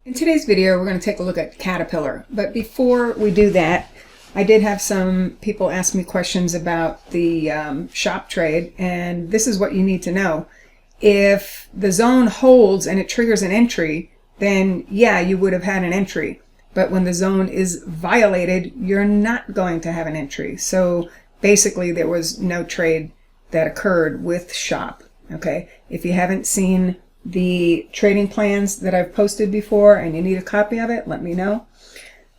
In today's video, we're going to take a look at Caterpillar. But before we do that, I did have some people ask me questions about the shop trade, and this is what you need to know. If the zone holds and it triggers an entry, then yeah, you would have had an entry. But when the zone is violated, you're not going to have an entry. So basically, there was no trade that occurred with shop. Okay, if you haven't seen the trading plans that I've posted before and you need a copy of it, let me know.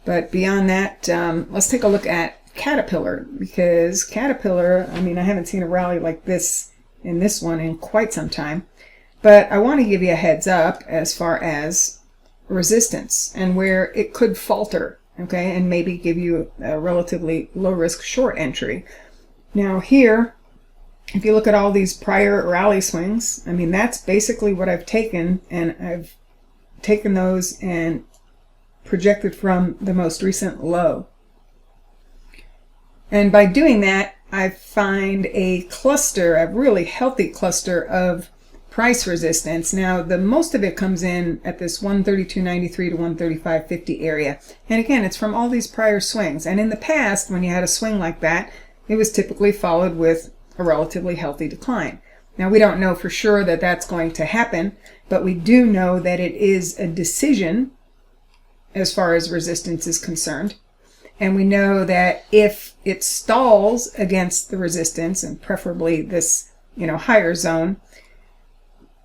But beyond that, let's take a look at Caterpillar, because Caterpillar, I mean, I haven't seen a rally like this in this one in quite some time. But I want to give you a heads up as far as resistance and where it could falter, okay, and maybe give you a relatively low risk short entry. Now here, if you look at all these prior rally swings, I mean, that's basically what I've taken, and I've taken those and projected from the most recent low. And by doing that, I find a cluster, a really healthy cluster of price resistance. Now, the most of it comes in at this 132.93 to 135.50 area. And again, it's from all these prior swings. And in the past, when you had a swing like that, it was typically followed with a relatively healthy decline. Now, we don't know for sure that that's going to happen, but we do know that it is a decision as far as resistance is concerned. And we know that if it stalls against the resistance, and preferably this, higher zone,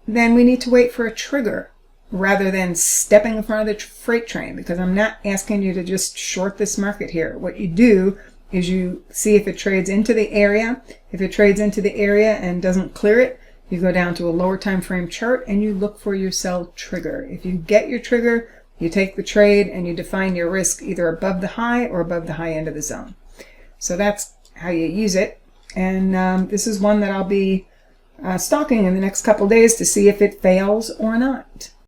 then we need to wait for a trigger rather than stepping in front of the freight train, because I'm not asking you to just short this market here. What you do is you see if it trades into the area. If it trades into the area and doesn't clear it, you go down to a lower time frame chart and you look for your sell trigger. If you get your trigger, you take the trade and you define your risk either above the high or above the high end of the zone. So that's how you use it. And this is one that I'll be stalking in the next couple days to see if it fails or not.